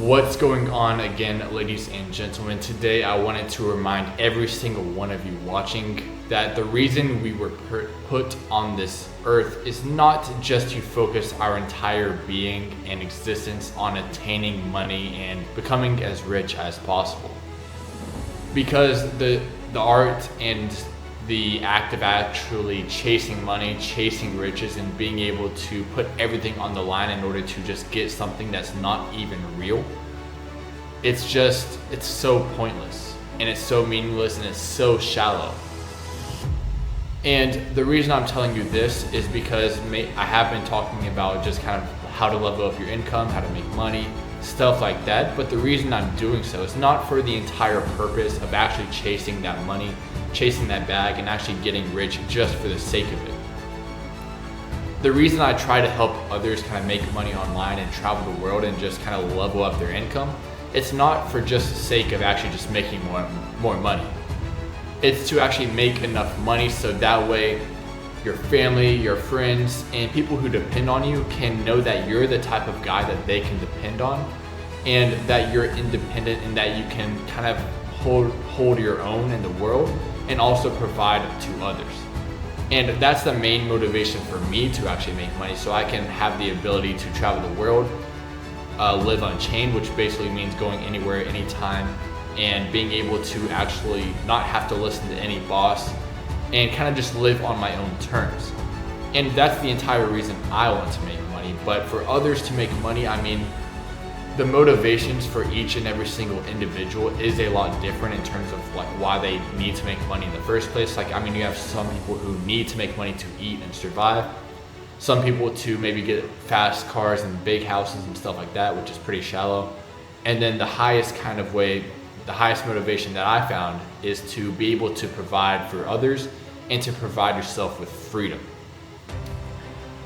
What's going on again, ladies and gentlemen? Today I wanted to remind every single one of you watching that the reason we were put on this earth is not just to focus our entire being and existence on attaining money and becoming as rich as possible. Because the art and the act of actually chasing money, chasing riches, and being able to put everything on the line in order to just get something that's not even real, it's so pointless and it's so meaningless and it's so shallow. And the reason I'm telling you this is because I have been talking about just kind of how to level up your income, how to make money, stuff like that. But the reason I'm doing so is not for the entire purpose of actually chasing that money, chasing that bag, and actually getting rich just for the sake of it. The reason I try to help others kind of make money online and travel the world and just kind of level up their income, it's not for just the sake of actually just making more money. It's to actually make enough money so that way your family, your friends, and people who depend on you can know that you're the type of guy that they can depend on, and that you're independent and that you can kind of hold your own in the world and also provide to others. And that's the main motivation for me to actually make money, so I can have the ability to travel the world, live unchained, which basically means going anywhere, anytime, and being able to actually not have to listen to any boss and kind of just live on my own terms. And that's the entire reason I want to make money. But for others to make money, I mean, the motivations for each and every single individual is a lot different in terms of like why they need to make money in the first place. Like, I mean, you have some people who need to make money to eat and survive. Some people to maybe get fast cars and big houses and stuff like that, which is pretty shallow. And then the highest motivation that I found is to be able to provide for others and to provide yourself with freedom.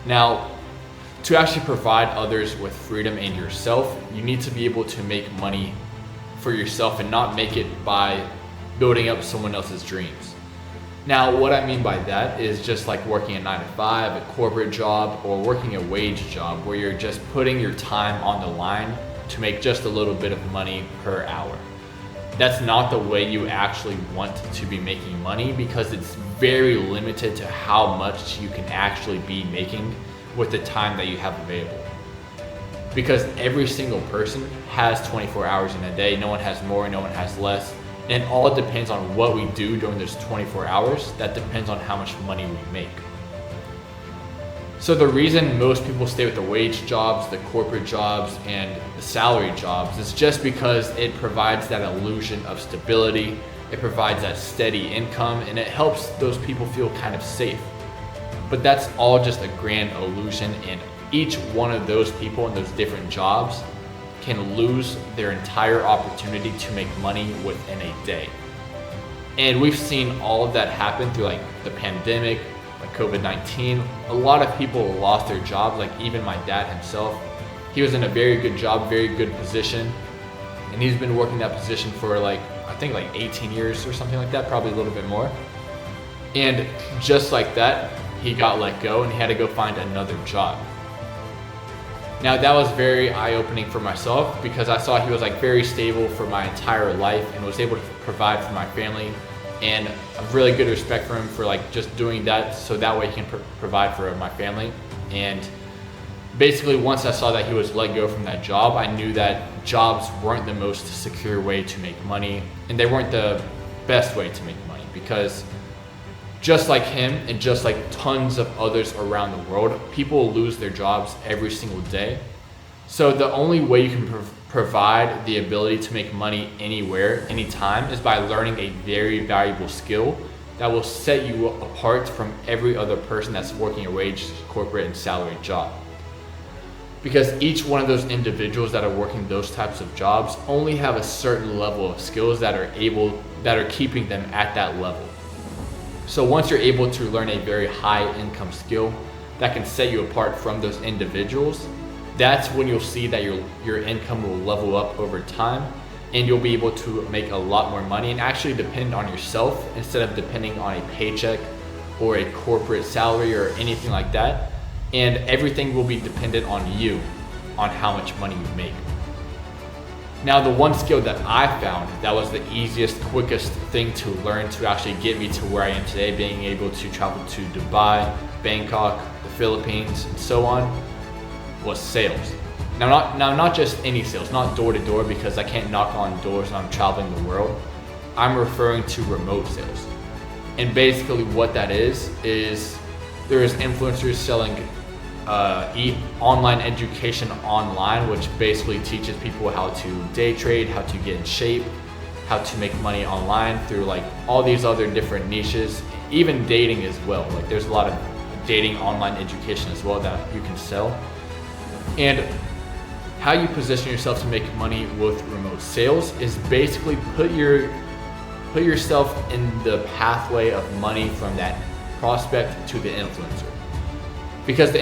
Now, to actually provide others with freedom and yourself, you need to be able to make money for yourself and not make it by building up someone else's dreams. Now, what I mean by that is just like working a 9-to-5, a corporate job, or working a wage job where you're just putting your time on the line to make just a little bit of money per hour. That's not the way you actually want to be making money, because it's very limited to how much you can actually be making with the time that you have available. Because every single person has 24 hours in a day. No one has more, no one has less. And it all depends on what we do during those 24 hours. That depends on how much money we make. So the reason most people stay with the wage jobs, the corporate jobs, and the salary jobs is just because it provides that illusion of stability, it provides that steady income, and it helps those people feel kind of safe. But that's all just a grand illusion, and each one of those people in those different jobs can lose their entire opportunity to make money within a day. And we've seen all of that happen through like the pandemic, like COVID-19. A lot of people lost their jobs, like even my dad himself. He was in a very good job, very good position, and he's been working that position for I think 18 years or something like that, probably a little bit more. And just like that, he got let go and he had to go find another job. Now that was very eye-opening for myself, because I saw he was very stable for my entire life and was able to provide for my family. And I have really good respect for him for just doing that, so that way he can provide for my family. And basically once I saw that he was let go from that job, I knew that jobs weren't the most secure way to make money, and they weren't the best way to make money, because just like him and just like tons of others around the world, people lose their jobs every single day. So the only way you can provide the ability to make money anywhere, anytime, is by learning a very valuable skill that will set you apart from every other person that's working a wage, corporate, and salaried job. Because each one of those individuals that are working those types of jobs only have a certain level of skills that are keeping them at that level. So once you're able to learn a very high income skill that can set you apart from those individuals, that's when you'll see that your income will level up over time, and you'll be able to make a lot more money and actually depend on yourself instead of depending on a paycheck or a corporate salary or anything like that. And everything will be dependent on you, on how much money you make. Now, the one skill that I found that was the easiest, quickest thing to learn to actually get me to where I am today, being able to travel to Dubai, Bangkok, the Philippines, and so on, was sales. Now, not just any sales, not door to door, because I can't knock on doors when I'm traveling the world. I'm referring to remote sales. And basically what that is there is influencers selling online education online, which basically teaches people how to day trade, how to get in shape, how to make money online through like all these other different niches, even dating as well. Like there's a lot of dating online education as well that you can sell. And how you position yourself to make money with remote sales is basically put yourself in the pathway of money from that prospect to the influencer. Because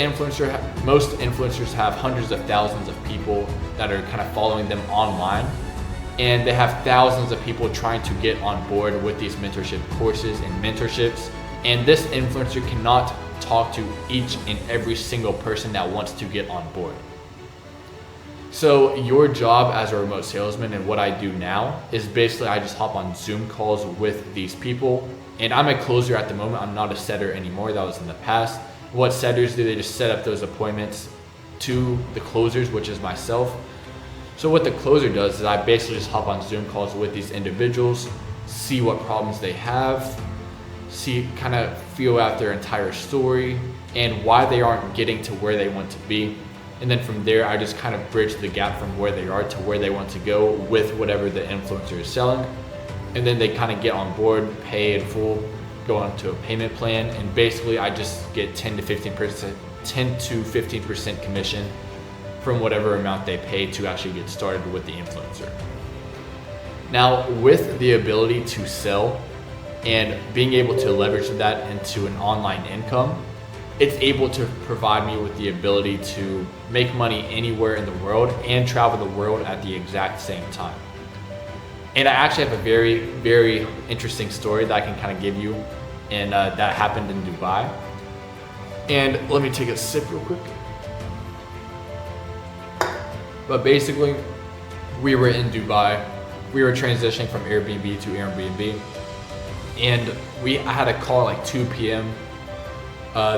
most influencers have hundreds of thousands of people that are kind of following them online, and they have thousands of people trying to get on board with these mentorship courses and mentorships. And this influencer cannot talk to each and every single person that wants to get on board. So your job as a remote salesman, and what I do now, is basically I just hop on Zoom calls with these people. And I'm a closer at the moment. I'm not a setter anymore. That was in the past. What setters do, they just set up those appointments to the closers, which is myself. So what the closer does is I basically just hop on Zoom calls with these individuals, see what problems they have, kind of feel out their entire story and why they aren't getting to where they want to be. And then from there, I just kind of bridge the gap from where they are to where they want to go with whatever the influencer is selling. And then they kind of get on board, pay in full, go on to a payment plan. And basically I just get 10 to 15% commission from whatever amount they pay to actually get started with the influencer. Now, with the ability to sell and being able to leverage that into an online income, it's able to provide me with the ability to make money anywhere in the world and travel the world at the exact same time. And I actually have a very, very interesting story that I can kind of give you, and that happened in Dubai. And let me take a sip real quick. But basically, we were in Dubai. We were transitioning from Airbnb to Airbnb. And I had a call at like 2 p.m.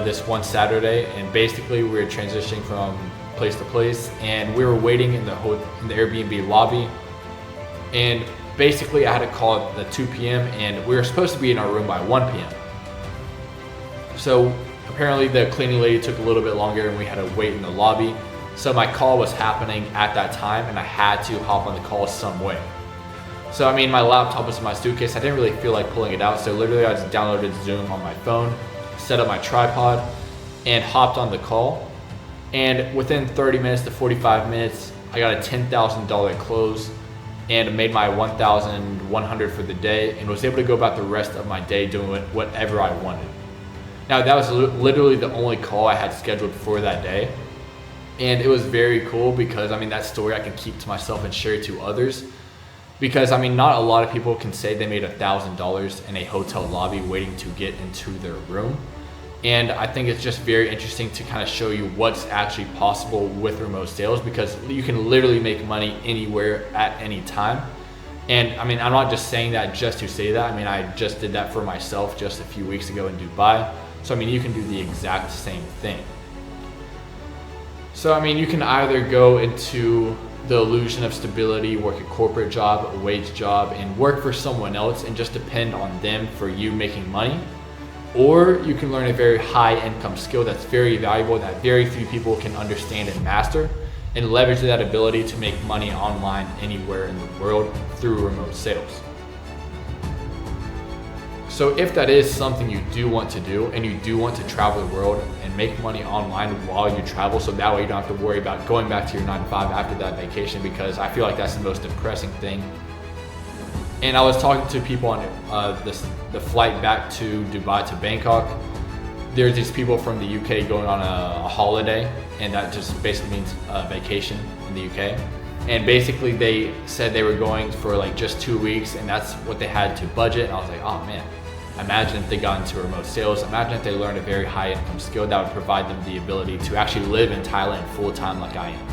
This one Saturday, and basically we were transitioning from place to place, and we were waiting in the Airbnb lobby. And basically I had a call at 2 p.m. and we were supposed to be in our room by 1 p.m. So apparently the cleaning lady took a little bit longer and we had to wait in the lobby. So my call was happening at that time and I had to hop on the call some way. So I mean, my laptop was in my suitcase. I didn't really feel like pulling it out. So literally I just downloaded Zoom on my phone, set up my tripod, and hopped on the call. And within 30 minutes to 45 minutes, I got a $10,000 close and made my $1,100 for the day, and was able to go about the rest of my day doing whatever I wanted. Now that was literally the only call I had scheduled for that day. And it was very cool because I mean, that story I can keep to myself and share it to others. Because I mean, not a lot of people can say they made $1,000 in a hotel lobby waiting to get into their room. And I think it's just very interesting to kind of show you what's actually possible with remote sales, because you can literally make money anywhere at any time. And I mean, I'm not just saying that just to say that. I mean, I just did that for myself just a few weeks ago in Dubai. So I mean, you can do the exact same thing. So I mean, you can either go into the illusion of stability, work a corporate job, a wage job, and work for someone else and just depend on them for you making money. Or you can learn a very high income skill that's very valuable, that very few people can understand and master, and leverage that ability to make money online anywhere in the world through remote sales. So if that is something you do want to do, and you do want to travel the world and make money online while you travel, so that way you don't have to worry about going back to your 9 to 5 after that vacation, because I feel like that's the most depressing thing. And I was talking to people on the flight back to Dubai to Bangkok. There's these people from the UK going on a holiday, and that just basically means vacation in the UK. And basically they said they were going for like just 2 weeks, and that's what they had to budget. And I was like, oh man, imagine if they got into remote sales. Imagine if they learned a very high income skill that would provide them the ability to actually live in Thailand full time like I am.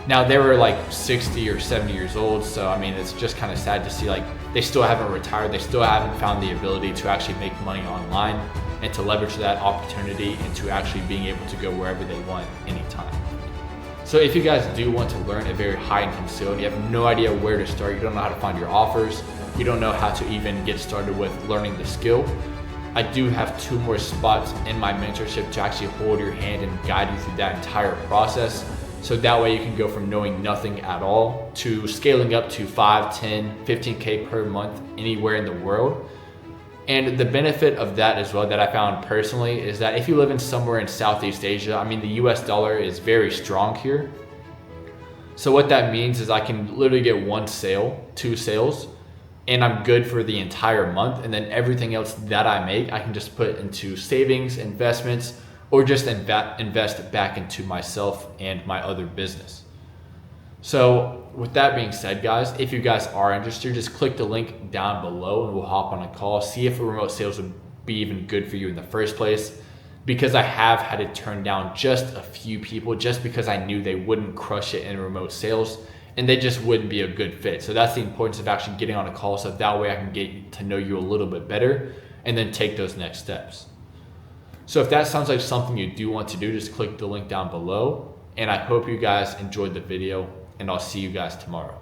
Now they were like 60 or 70 years old, so I mean, it's just kind of sad to see like they still haven't retired, they still haven't found the ability to actually make money online and to leverage that opportunity into actually being able to go wherever they want anytime. So if you guys do want to learn a very high income skill and you have no idea where to start, you don't know how to find your offers, you don't know how to even get started with learning the skill, I do have 2 more spots in my mentorship to actually hold your hand and guide you through that entire process. So that way you can go from knowing nothing at all to scaling up to 5, 10, 15K per month anywhere in the world. And the benefit of that as well that I found personally is that if you live in somewhere in Southeast Asia, I mean, the US dollar is very strong here. So what that means is I can literally get 1 sale, 2 sales, and I'm good for the entire month. And then everything else that I make, I can just put into savings, investments, or just invest back into myself and my other business. So with that being said, guys, if you guys are interested, just click the link down below and we'll hop on a call, see if a remote sales would be even good for you in the first place. Because I have had to turn down just a few people just because I knew they wouldn't crush it in remote sales and they just wouldn't be a good fit. So that's the importance of actually getting on a call, so that way I can get to know you a little bit better and then take those next steps. So if that sounds like something you do want to do, just click the link down below. And I hope you guys enjoyed the video, and I'll see you guys tomorrow.